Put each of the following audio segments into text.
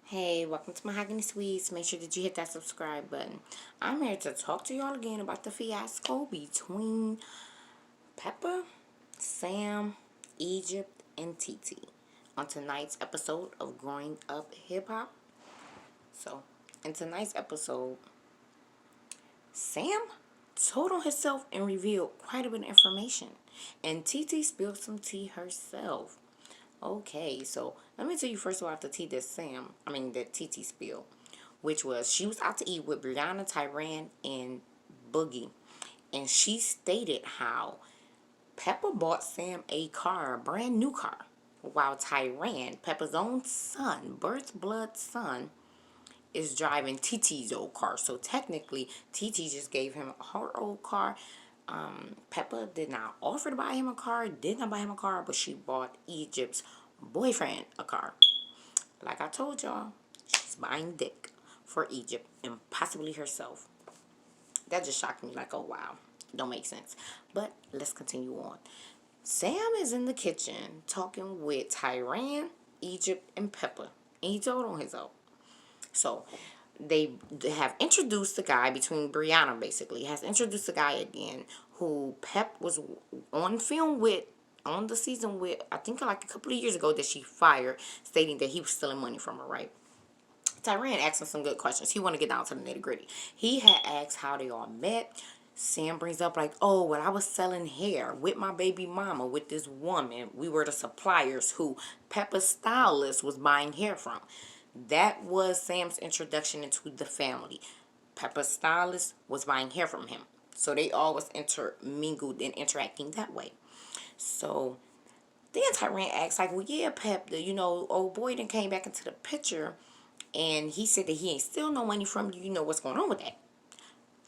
Hey, welcome to Mahogany Sweets. Make sure that you hit that subscribe button. I'm here to talk to y'all again about the fiasco between Pepa, Sam, Egypt, and TeTe on tonight's episode of Growing Up Hip Hop. So, in tonight's episode, Sam told on herself and revealed quite a bit of information, and TeTe spilled some tea herself. Okay, so let me tell you first of all the tea that that TeTe spilled, which was she was out to eat with Brianna, Tyran, and Boogie, and she stated how Peppa bought Sam a car, a brand new car, while Tyran, Peppa's own son, birth blood son, is driving TeTe's old car. So technically, TeTe just gave him her old car. Peppa did not offer to buy him a car, did not buy him a car, but she bought Egypt's boyfriend a car. Like I told y'all, she's buying dick for Egypt and possibly herself. That just shocked me. Like, oh wow, don't make sense. But let's continue on. Sam is in the kitchen talking with Tyran, Egypt, and Peppa. And he told on his own. So they have introduced the guy between Brianna basically has introduced the guy again who Pep was on film with on the season with, I think like a couple of years ago, that she fired, stating that he was stealing money from her, right? Tyran asked him some good questions. He want to get down to the nitty gritty. He had asked how they all met. Sam brings up like, oh, well, I was selling hair with my baby mama with this woman. We were the suppliers who Peppa's stylist was buying hair from. That was Sam's introduction into the family. Peppa's stylist was buying hair from him. So they all was intermingled and interacting that way. So then Tyran asked, like, well, yeah, Pep, old boy then came back into the picture and he said that he ain't steal no money from you. You know what's going on with that.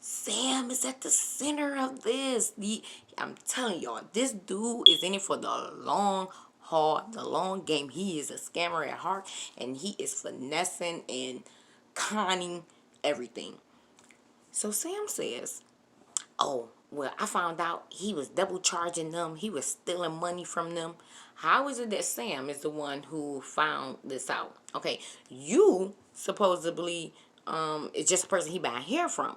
Sam is at the center of this. I'm telling y'all, this dude is in it for the long haul, the long game. He is a scammer at heart, and he is finessing and conning everything. So Sam says, oh, well, I found out he was double charging them. He was stealing money from them. How is it that Sam is the one who found this out? Okay, you supposedly is just a person he buying hair from.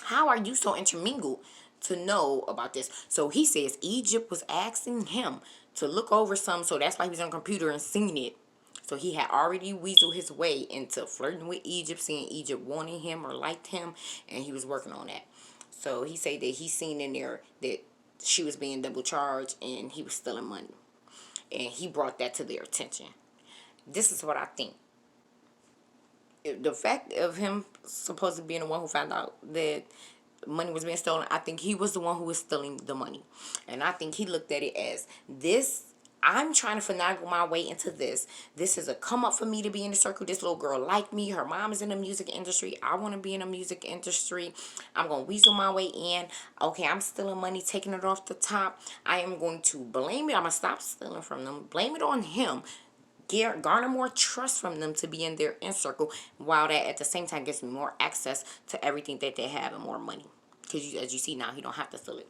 How are you so intermingled to know about this? So he says Egypt was asking him to look over some, so that's why he was on the computer and seen it. So he had already weaseled his way into flirting with Egypt, seeing Egypt wanting him or liked him, and he was working on that. So he said that he seen in there that she was being double charged and he was stealing money. And he brought that to their attention. This is what I think. The fact of him supposedly being the one who found out that money was being stolen, I think he was the one who was stealing the money. And I think he looked at it as this. I'm trying to finagle my way into this. This is a come up for me to be in the circle. This little girl like me. Her mom is in the music industry. I want to be in the music industry. I'm going to weasel my way in. Okay, I'm stealing money, taking it off the top. I am going to blame it. I'm going to stop stealing from them. Blame it on him. Garner more trust from them to be in their inner circle, while that at the same time gives me more access to everything that they have and more money. Because as you see now, he don't have to steal it.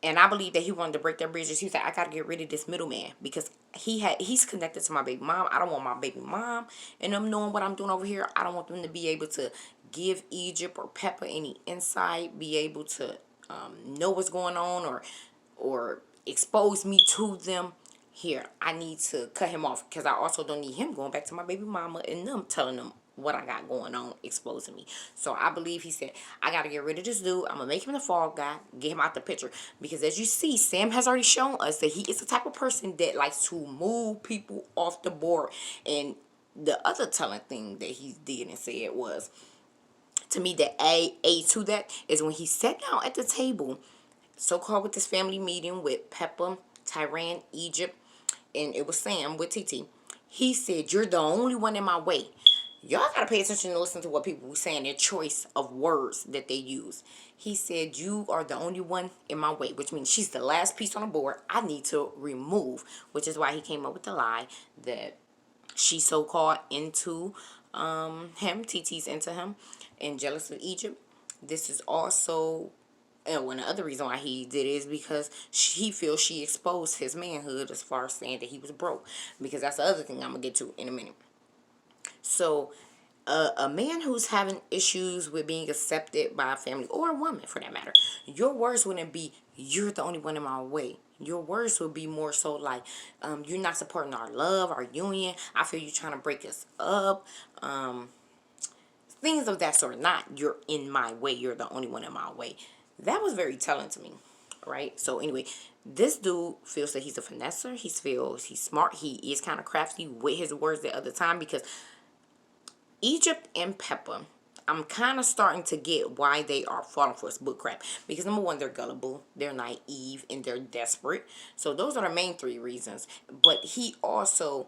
And I believe that he wanted to break their bridges. He was like, I got to get rid of this middleman because he's connected to my baby mom. I don't want my baby mom and them knowing what I'm doing over here. I don't want them to be able to give Egypt or Peppa any insight, be able to know what's going on or expose me to them. Here, I need to cut him off because I also don't need him going back to my baby mama and them telling them what I got going on, exposing me. So I believe he said, I got to get rid of this dude. I'm going to make him the fall guy, get him out the picture. Because as you see, Sam has already shown us that he is the type of person that likes to move people off the board. And the other telling thing that he did and said was, to me, that A to that is when he sat down at the table, so-called with this family meeting with Peppa, Tyran, Egypt, and it was Sam with TeTe. He said, you're the only one in my way. Y'all gotta pay attention and listen to what people were saying, their choice of words that they use. He said, you are the only one in my way, which means she's the last piece on the board I need to remove, which is why he came up with the lie that she's so-called into him, TeTe's into him, and jealous of Egypt. This is also, and one other reason why he did it is because he feels she exposed his manhood as far as saying that he was broke. Because that's the other thing I'm going to get to in a minute. So a man who's having issues with being accepted by a family, or a woman for that matter, your words wouldn't be, you're the only one in my way. Your words would be more so like, you're not supporting our love, our union. I feel you trying to break us up. Things of that sort. Not, you're in my way, you're the only one in my way. That was very telling to me, right? So anyway, this dude feels that he's a finesser. He feels he's smart. He is kind of crafty with his words the other time, because Egypt and Pepa, I'm kind of starting to get why they are falling for his book crap. Because number one, they're gullible, they're naive, and they're desperate. So those are the main three reasons. But he also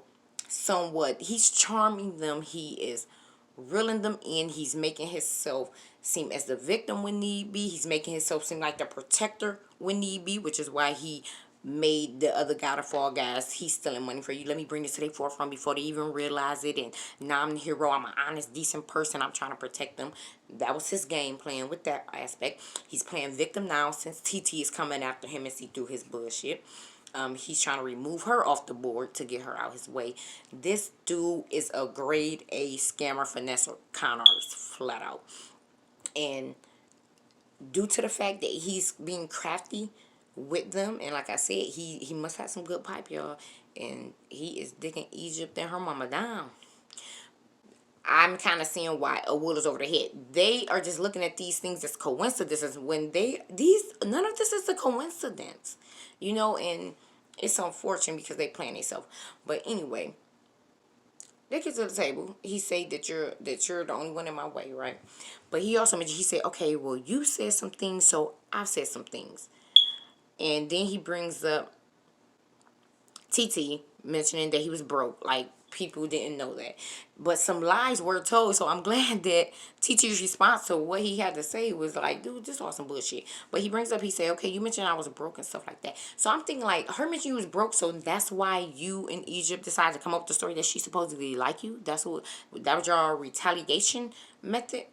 somewhat, he's charming them. He is reeling them in. He's making himself seem as the victim when need be. He's making himself seem like the protector when need be, which is why he made the other guy to fall guys. He's stealing money for you. Let me bring this to their forefront before they even realize it. And now I'm the hero. I'm an honest, decent person. I'm trying to protect them. That was his game plan with that aspect. He's playing victim now since TeTe is coming after him and see through his bullshit. He's trying to remove her off the board to get her out his way. This dude is a grade A scammer, finesse, con artist, flat out. And due to the fact that he's being crafty with them, and like I said, he must have some good pipe, y'all. And he is digging Egypt and her mama down. I'm kind of seeing why a wool is over the head. They are just looking at these things as coincidences when none of this is a coincidence, and it's unfortunate because they plan themselves. But anyway, they get to the table. He say that you're the only one in my way, right? But he also mentioned, he said, okay, well, you said some things, so I've said some things. And then he brings up TeTe mentioning that he was broke. Like, people didn't know that. But some lies were told. So I'm glad that TeTe's response to what he had to say was like, dude, this was some bullshit. But he brings up, he said, okay, you mentioned I was broke and stuff like that. So I'm thinking, like, her mentioning you was broke, so that's why you in Egypt decided to come up with the story that she supposedly like you. That was your retaliation method.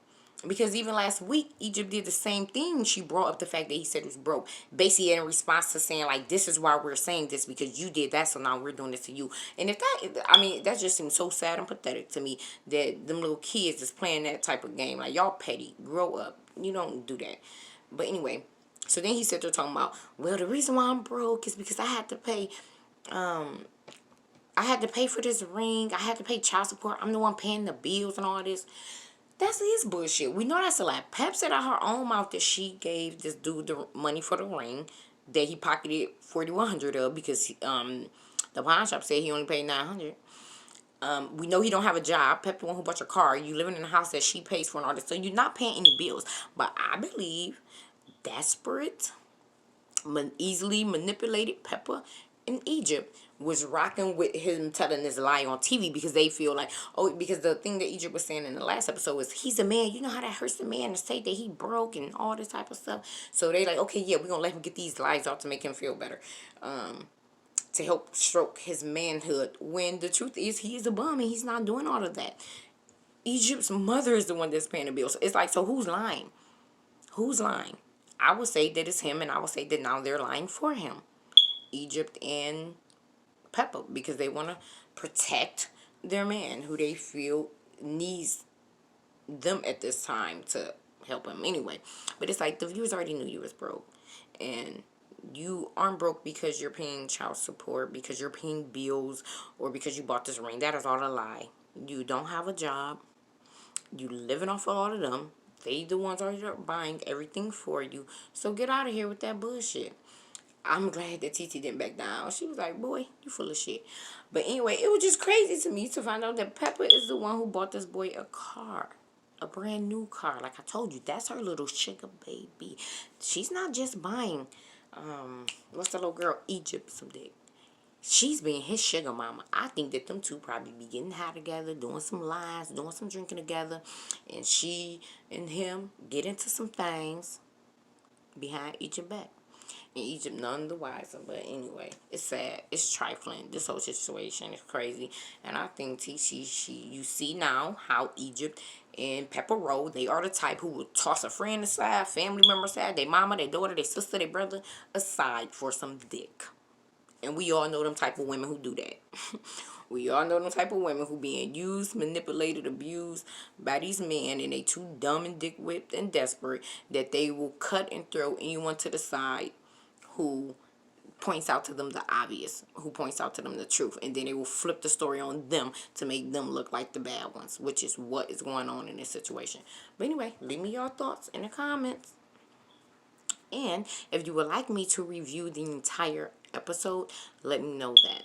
Because even last week, Egypt did the same thing. She brought up the fact that he said he was broke. Basically in response to saying, like, this is why we're saying this, because you did that, so now we're doing this to you. And that just seems so sad and pathetic to me, that them little kids is playing that type of game. Like, y'all petty. Grow up. You don't do that. But anyway, so then he said they're talking about, well, the reason why I'm broke is because I had to pay for this ring. I had to pay child support. I'm the one paying the bills and all this. That's his bullshit. We know that's a lie. Pep said out her own mouth that she gave this dude the money for the ring that he pocketed $4,100 of, because the pawn shop said he only paid $900. We know he don't have a job. Pep the one who bought your car. You living in a house that she pays for and all this, so you're not paying any bills. But I believe desperate, easily manipulated Pepa in Egypt was rocking with him telling this lie on TV, because they feel like, oh, because the thing that Egypt was saying in the last episode was, he's a man. You know how that hurts the man to say that he broke and all this type of stuff. So they like, okay, yeah, we're going to let him get these lies out to make him feel better. To help stroke his manhood, when the truth is he's a bum and he's not doing all of that. Egypt's mother is the one that's paying the bills. So it's like, so who's lying? Who's lying? I would say that it's him, and I would say that now they're lying for him. Egypt and Pepa, because they want to protect their man who they feel needs them at this time to help him anyway. But it's like, the viewers already knew you was broke, and you aren't broke because you're paying child support, because you're paying bills, or because you bought this ring. That is all a lie. You don't have a job. You living off of all of them. They the ones are buying everything for you. So get out of here with that bullshit. I'm glad that TeTe didn't back down. She was like, boy, you full of shit. But anyway, it was just crazy to me to find out that Pepa is the one who bought this boy a car. A brand new car. Like I told you, that's her little sugar baby. She's not just buying, what's the little girl, Egypt, some dick. She's being his sugar mama. I think that them two probably be getting high together, doing some lies, doing some drinking together. And she and him get into some things behind Egypt back. In Egypt, none the wiser. But anyway, it's sad. It's trifling. This whole situation is crazy. And I think you see now how Egypt and Pepa roll. They are the type who will toss a friend aside, family member aside, their mama, their daughter, their sister, their brother aside for some dick. And we all know them type of women who do that. We all know the type of women who being used, manipulated, abused by these men, and they too dumb and dick whipped and desperate that they will cut and throw anyone to the side who points out to them the obvious, who points out to them the truth, and then they will flip the story on them to make them look like the bad ones, which is what is going on in this situation. But anyway, leave me your thoughts in the comments. And if you would like me to review the entire episode, let me know that.